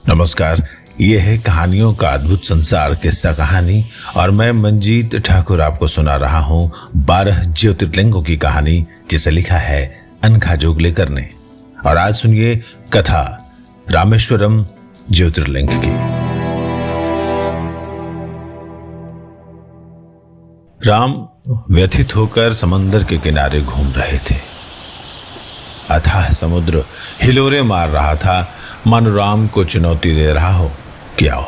नमस्कार। ये है कहानियों का अद्भुत संसार किस्सा कहानी और मैं मंजीत ठाकुर आपको सुना रहा हूँ 12 ज्योतिर्लिंगों की कहानी, जिसे लिखा है अनघा जोगलेकर ने। और आज सुनिए कथा रामेश्वरम ज्योतिर्लिंग की। राम व्यथित होकर समंदर के किनारे घूम रहे थे। अथाह समुद्र हिलोरे मार रहा था, मानो राम को चुनौती दे रहा हो कि आओ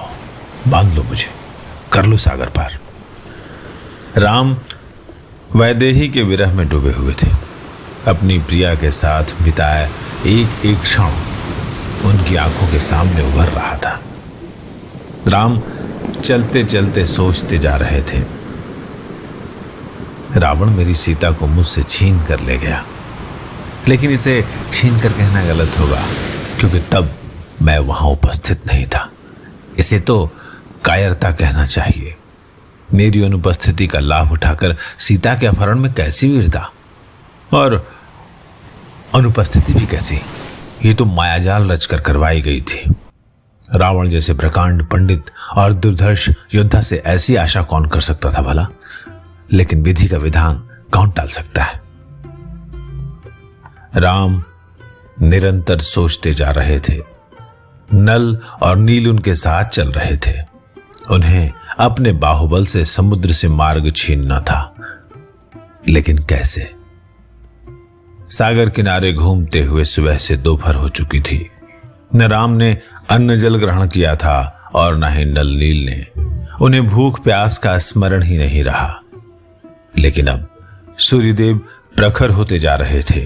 बांध लो मुझे, कर लो सागर पार। राम वैदेही के विरह में डूबे हुए थे। अपनी प्रिया के साथ बिताया एक एक क्षण उनकी आंखों के सामने उभर रहा था। राम चलते चलते सोचते जा रहे थे, रावण मेरी सीता को मुझसे छीन कर ले गया, लेकिन इसे छीन कर कहना गलत होगा, क्योंकि तब मैं वहां उपस्थित नहीं था। इसे तो कायरता कहना चाहिए। मेरी अनुपस्थिति का लाभ उठाकर सीता के अपहरण में कैसी वीरता, और अनुपस्थिति भी कैसी, ये तो मायाजाल रचकर करवाई गई थी। रावण जैसे प्रकांड पंडित और दुर्धर्ष योद्धा से ऐसी आशा कौन कर सकता था भला, लेकिन विधि का विधान कौन टाल सकता है। राम निरंतर सोचते जा रहे थे। नल और नील उनके साथ चल रहे थे। उन्हें अपने बाहुबल से समुद्र से मार्ग छीनना था, लेकिन कैसे। सागर किनारे घूमते हुए सुबह से दोपहर हो चुकी थी। न राम ने अन्न जल ग्रहण किया था और न ही नल नील ने। उन्हें भूख प्यास का स्मरण ही नहीं रहा। लेकिन अब सूर्यदेव प्रखर होते जा रहे थे।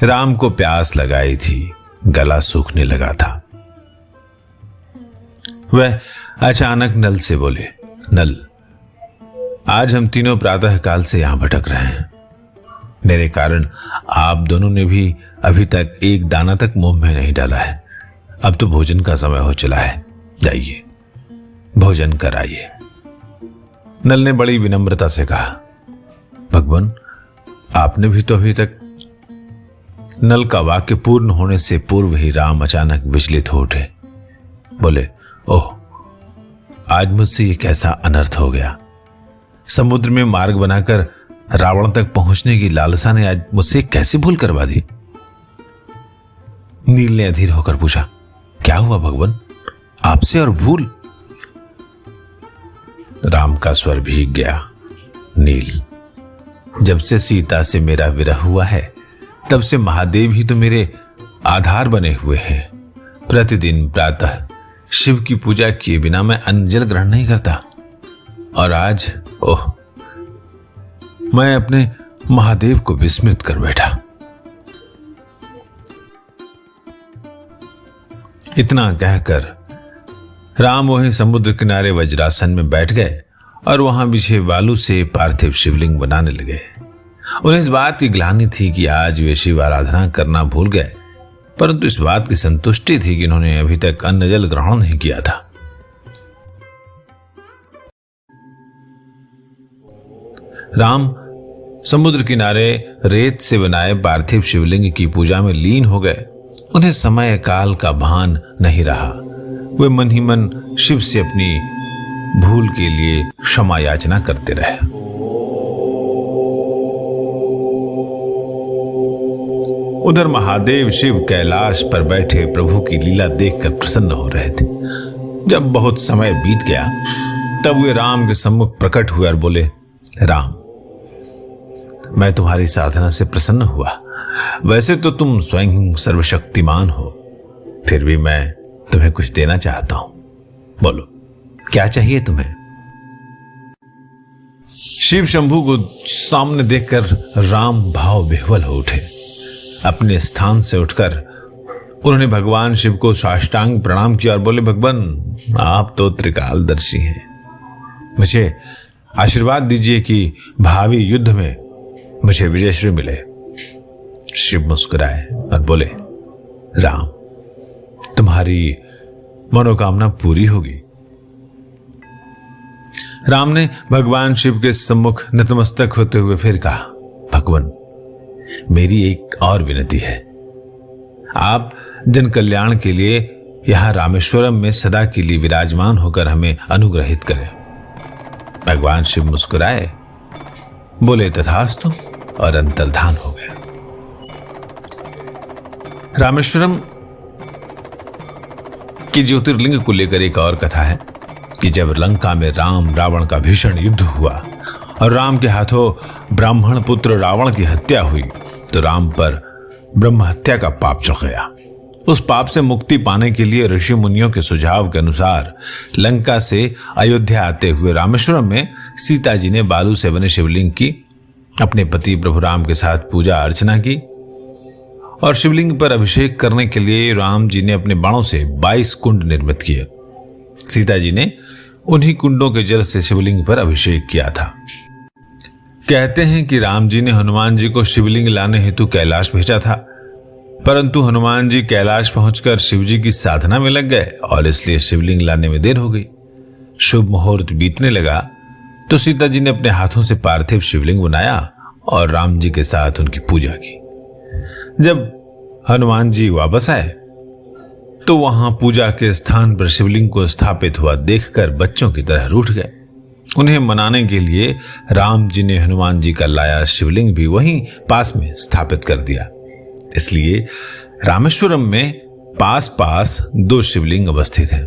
राम को प्यास लगाई थी, गला सूखने लगा था। वह अचानक नल से बोले, नल, आज हम तीनों प्रातः काल से यहां भटक रहे हैं। मेरे कारण आप दोनों ने भी अभी तक एक दाना तक मुंह में नहीं डाला है। अब तो भोजन का समय हो चला है, जाइए भोजन कराइए। नल ने बड़ी विनम्रता से कहा, भगवान, आपने भी तो अभी तक। नल का वाक्य पूर्ण होने से पूर्व ही राम अचानक विचलित हो उठे। बोले, ओह, आज मुझसे ये कैसा अनर्थ हो गया। समुद्र में मार्ग बनाकर रावण तक पहुंचने की लालसा ने आज मुझसे कैसी भूल करवा दी। नील ने अधीर होकर पूछा, क्या हुआ भगवान, आपसे और भूल। राम का स्वर भीग गया। नील, जब से सीता से मेरा विरह हुआ है, तब से महादेव ही तो मेरे आधार बने हुए हैं। प्रतिदिन प्रातः शिव की पूजा किए बिना मैं अन्न जल ग्रहण नहीं करता, और आज ओह, मैं अपने महादेव को विस्मृत कर बैठा। इतना कहकर राम वहीं समुद्र किनारे वज्रासन में बैठ गए और वहां बिछे बालू से पार्थिव शिवलिंग बनाने लगे। उन्हें इस बात की ग्लानि थी कि आज वे शिव आराधना करना भूल गए, परंतु इस बात की संतुष्टि थी कि इन्होंने अभी तक अन्न जल ग्रहण नहीं किया था। राम समुद्र किनारे रेत से बनाए पार्थिव शिवलिंग की पूजा में लीन हो गए। उन्हें समय काल का भान नहीं रहा। वे मन ही मन शिव से अपनी भूल के लिए क्षमा याचना करते रहे। उधर महादेव शिव कैलाश पर बैठे प्रभु की लीला देखकर प्रसन्न हो रहे थे। जब बहुत समय बीत गया, तब वे राम के सम्मुख प्रकट हुए और बोले, राम, मैं तुम्हारी साधना से प्रसन्न हुआ। वैसे तो तुम स्वयं सर्वशक्तिमान हो, फिर भी मैं तुम्हें कुछ देना चाहता हूं। बोलो, क्या चाहिए तुम्हें। शिव शंभू को सामने देखकर राम भाव विह्वल हो उठे। अपने स्थान से उठकर उन्होंने भगवान शिव को साष्टांग प्रणाम किया और बोले, भगवान, आप तो त्रिकालदर्शी हैं। मुझे आशीर्वाद दीजिए कि भावी युद्ध में मुझे विजयश्री मिले। शिव मुस्कुराए और बोले, राम, तुम्हारी मनोकामना पूरी होगी। राम ने भगवान शिव के सम्मुख नतमस्तक होते हुए फिर कहा, भगवान, मेरी एक और विनती है। आप जन कल्याण के लिए यहां रामेश्वरम में सदा के लिए विराजमान होकर हमें अनुग्रहित करे। भगवान शिव मुस्कुराए, बोले तथास्तु, और अंतर्धान हो गया। रामेश्वरम की ज्योतिर्लिंग को लेकर एक और कथा है कि जब लंका में राम रावण का भीषण युद्ध हुआ और राम के हाथों ब्राह्मण पुत्र रावण की हत्या हुई, तो राम पर ब्रह्म हत्या का पाप चढ़ गया। उस पाप से मुक्ति पाने के लिए ऋषि मुनियों के सुझाव के अनुसार लंका से अयोध्या आते हुए रामेश्वरम में सीता जी ने बालू से बने शिवलिंग की अपने पति प्रभु राम के साथ पूजा अर्चना की, और शिवलिंग पर अभिषेक करने के लिए राम जी ने अपने बाणों से 22 कुंड निर्मित किए। सीता जी ने उन्हीं कुंडों के जल से शिवलिंग पर अभिषेक किया था। कहते हैं कि राम जी ने हनुमान जी को शिवलिंग लाने हेतु कैलाश भेजा था, परंतु हनुमान जी कैलाश पहुंचकर शिव जी की साधना में लग गए और इसलिए शिवलिंग लाने में देर हो गई। शुभ मुहूर्त बीतने लगा तो सीता जी ने अपने हाथों से पार्थिव शिवलिंग बनाया और राम जी के साथ उनकी पूजा की। जब हनुमान जी वापस आए तो वहां पूजा के स्थान पर शिवलिंग को स्थापित हुआ देखकर बच्चों की तरह रूठ गए। उन्हें मनाने के लिए राम जी ने हनुमान जी का लाया शिवलिंग भी वहीं पास में स्थापित कर दिया। इसलिए रामेश्वरम में पास पास 2 शिवलिंग अवस्थित हैं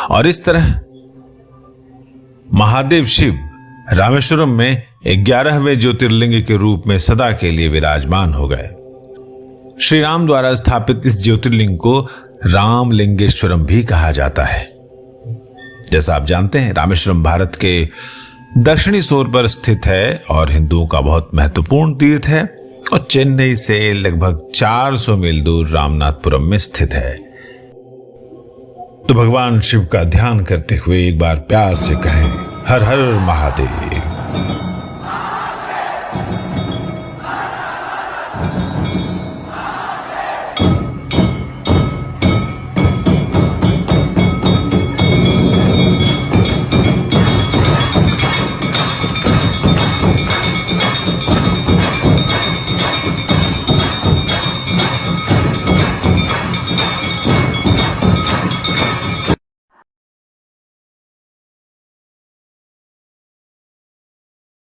और इस तरह महादेव शिव रामेश्वरम में 11वें ज्योतिर्लिंग के रूप में सदा के लिए विराजमान हो गए। श्री राम द्वारा स्थापित इस ज्योतिर्लिंग को रामलिंगेश्वरम भी कहा जाता है। जैसा आप जानते हैं, रामेश्वरम भारत के दक्षिणी छोर पर स्थित है और हिंदुओं का बहुत महत्वपूर्ण तीर्थ है और चेन्नई से लगभग 400 मील दूर रामनाथपुरम में स्थित है। तो भगवान शिव का ध्यान करते हुए एक बार प्यार से कहें, हर हर महादेव।